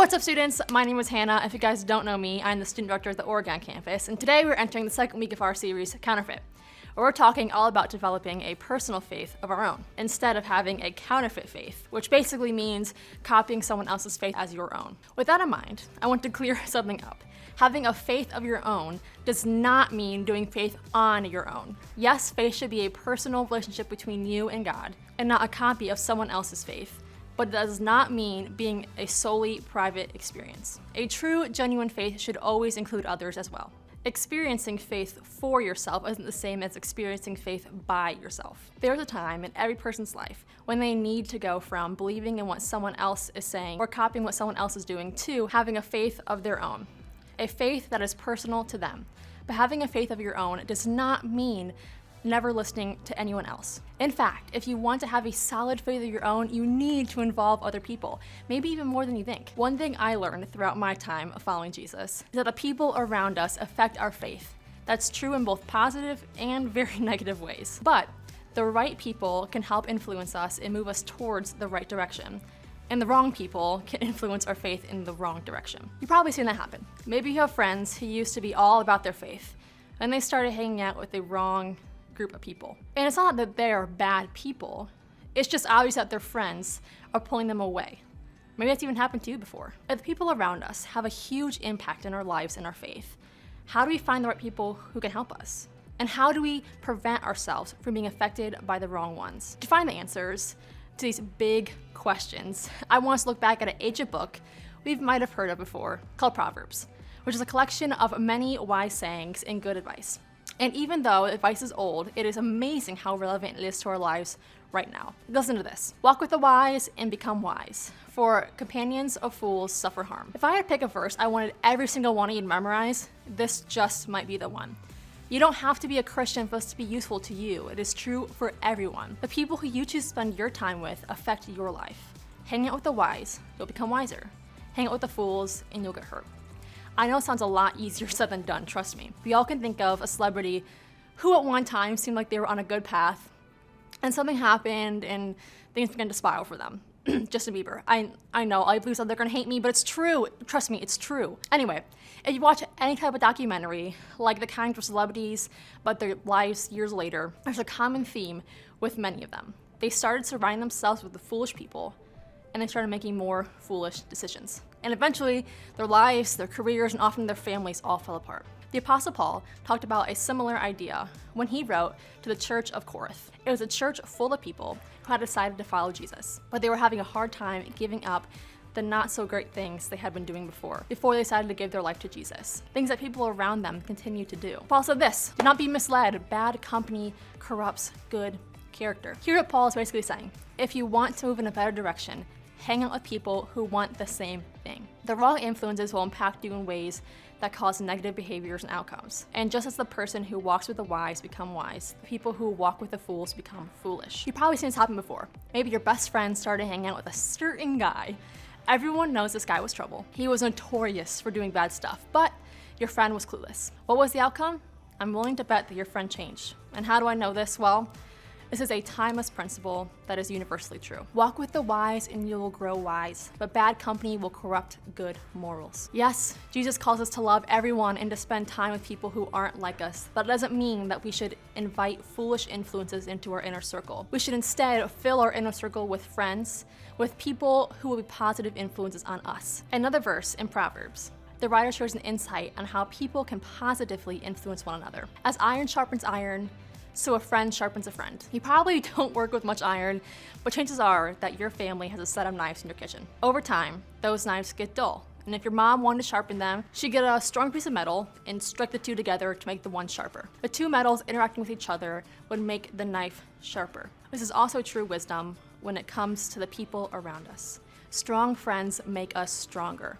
What's up, students? My name is Hannah. If you guys don't know me, I'm the student director at the Oregon campus, and today we're entering the second week of our series, Counterfeit, where we're talking all about developing a personal faith of our own, instead of having a counterfeit faith, which basically means copying someone else's faith as your own. With that in mind, I want to clear something up. Having a faith of your own does not mean doing faith on your own. Yes, faith should be a personal relationship between you and God, and not a copy of someone else's faith. But it does not mean being a solely private experience. A true, genuine faith should always include others as well. Experiencing faith for yourself isn't the same as experiencing faith by yourself. There's a time in every person's life when they need to go from believing in what someone else is saying or copying what someone else is doing to having a faith of their own. A faith that is personal to them. But having a faith of your own does not mean never listening to anyone else. In fact, if you want to have a solid faith of your own, you need to involve other people, maybe even more than you think. One thing I learned throughout my time of following Jesus is that the people around us affect our faith. That's true in both positive and very negative ways. But the right people can help influence us and move us towards the right direction. And the wrong people can influence our faith in the wrong direction. You've probably seen that happen. Maybe you have friends who used to be all about their faith, and they started hanging out with the wrong group of people. And it's not that they're bad people, it's just obvious that their friends are pulling them away. Maybe that's even happened to you before. If the people around us have a huge impact in our lives and our faith, how do we find the right people who can help us? And how do we prevent ourselves from being affected by the wrong ones? To find the answers to these big questions, I want us to look back at an ancient book we might have heard of before called Proverbs, which is a collection of many wise sayings and good advice. And even though advice is old, it is amazing how relevant it is to our lives right now. Listen to this. Walk with the wise and become wise, for companions of fools suffer harm. If I had to pick a verse I wanted every single one of you to memorize, this just might be the one. You don't have to be a Christian for this to be useful to you. It is true for everyone. The people who you choose to spend your time with affect your life. Hang out with the wise, you'll become wiser. Hang out with the fools, and you'll get hurt. I know it sounds a lot easier said than done, trust me. We all can think of a celebrity who at one time seemed like they were on a good path, and something happened and things began to spiral for them. Justin Bieber. I know, I believe they're gonna hate me, but it's true. Trust me, it's true. Anyway, if you watch any type of documentary, like the kinds of celebrities, but their lives years later, there's a common theme with many of them. They started surrounding themselves with the foolish people, and they started making more foolish decisions. And eventually, their lives, their careers, and often their families all fell apart. The Apostle Paul talked about a similar idea when he wrote to the church of Corinth. It was a church full of people who had decided to follow Jesus, but they were having a hard time giving up the not so great things they had been doing before they decided to give their life to Jesus. Things that people around them continued to do. Paul said this: do not be misled. Bad company corrupts good character. Here what Paul is basically saying: if you want to move in a better direction, hang out with people who want the same thing. The wrong influences will impact you in ways that cause negative behaviors and outcomes. And just as the person who walks with the wise become wise, the people who walk with the fools become foolish. You've probably seen this happen before. Maybe your best friend started hanging out with a certain guy. Everyone knows this guy was trouble. He was notorious for doing bad stuff, but your friend was clueless. What was the outcome? I'm willing to bet that your friend changed. And how do I know this? Well, this is a timeless principle that is universally true. Walk with the wise and you will grow wise, but bad company will corrupt good morals. Yes, Jesus calls us to love everyone and to spend time with people who aren't like us, but it doesn't mean that we should invite foolish influences into our inner circle. We should instead fill our inner circle with friends, with people who will be positive influences on us. Another verse in Proverbs. The writer shares an insight on how people can positively influence one another. As iron sharpens iron, so a friend sharpens a friend. You probably don't work with much iron, but chances are that your family has a set of knives in your kitchen. Over time, those knives get dull. And if your mom wanted to sharpen them, she'd get a strong piece of metal and strike the two together to make the one sharper. The two metals interacting with each other would make the knife sharper. This is also true wisdom when it comes to the people around us. Strong friends make us stronger.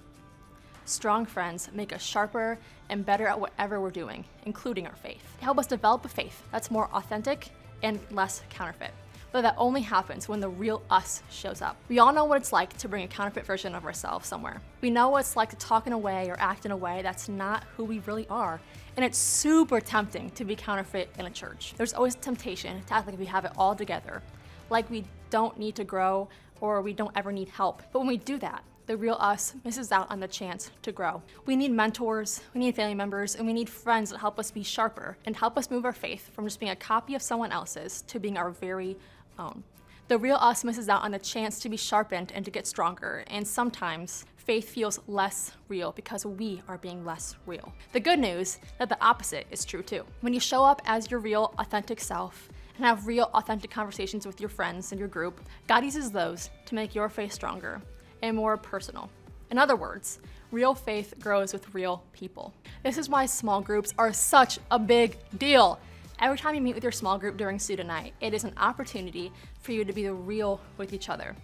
Strong friends make us sharper and better at whatever we're doing, including our faith. They help us develop a faith that's more authentic and less counterfeit. But that only happens when the real us shows up. We all know what it's like to bring a counterfeit version of ourselves somewhere. We know what it's like to talk in a way or act in a way that's not who we really are. And it's super tempting to be counterfeit in a church. There's always a temptation to act like we have it all together, like we don't need to grow or we don't ever need help. But when we do that, the real us misses out on the chance to grow. We need mentors, we need family members, and we need friends that help us be sharper and help us move our faith from just being a copy of someone else's to being our very own. The real us misses out on the chance to be sharpened and to get stronger, and sometimes faith feels less real because we are being less real. The good news is that the opposite is true too. When you show up as your real, authentic self and have real, authentic conversations with your friends and your group, God uses those to make your faith stronger and more personal. In other words, real faith grows with real people. This is why small groups are such a big deal. Every time you meet with your small group during student night, it is an opportunity for you to be real with each other,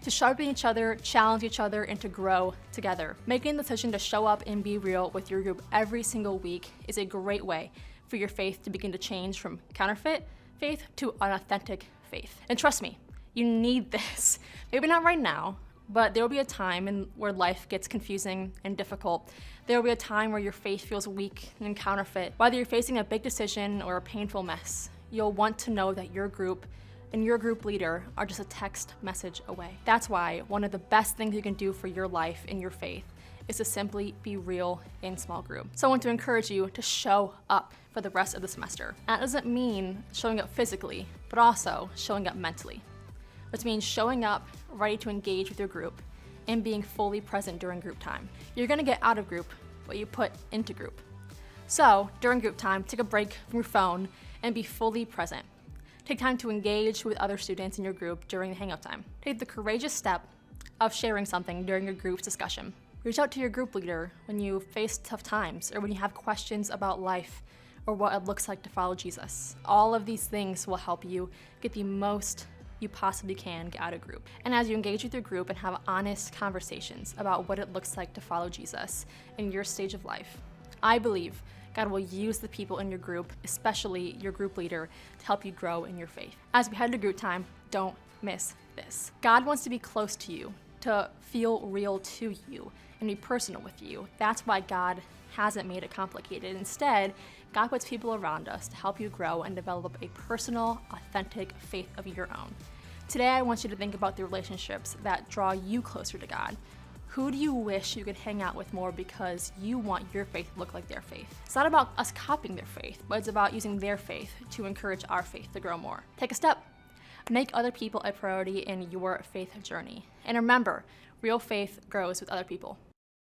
to sharpen each other, challenge each other, and to grow together. Making the decision to show up and be real with your group every single week is a great way for your faith to begin to change from counterfeit faith to an authentic faith. And trust me, you need this. Maybe not right now, but there will be a time where life gets confusing and difficult. There will be a time where your faith feels weak and counterfeit. Whether you're facing a big decision or a painful mess, you'll want to know that your group and your group leader are just a text message away. That's why one of the best things you can do for your life and your faith is to simply be real in small group. So I want to encourage you to show up for the rest of the semester. That doesn't mean showing up physically, but also showing up mentally, which means showing up ready to engage with your group and being fully present during group time. You're gonna get out of group what you put into group. So during group time, take a break from your phone and be fully present. Take time to engage with other students in your group during the hangout time. Take the courageous step of sharing something during your group's discussion. Reach out to your group leader when you face tough times or when you have questions about life or what it looks like to follow Jesus. All of these things will help you get the most you possibly can get out of group. And as you engage with your group and have honest conversations about what it looks like to follow Jesus in your stage of life, I believe God will use the people in your group, especially your group leader, to help you grow in your faith. As we head to group time, don't miss this. God wants to be close to you, to feel real to you, and be personal with you. That's why God hasn't made it complicated. Instead, God puts people around us to help you grow and develop a personal, authentic faith of your own. Today, I want you to think about the relationships that draw you closer to God. Who do you wish you could hang out with more because you want your faith to look like their faith? It's not about us copying their faith, but it's about using their faith to encourage our faith to grow more. Take a step. Make other people a priority in your faith journey. And remember, real faith grows with other people.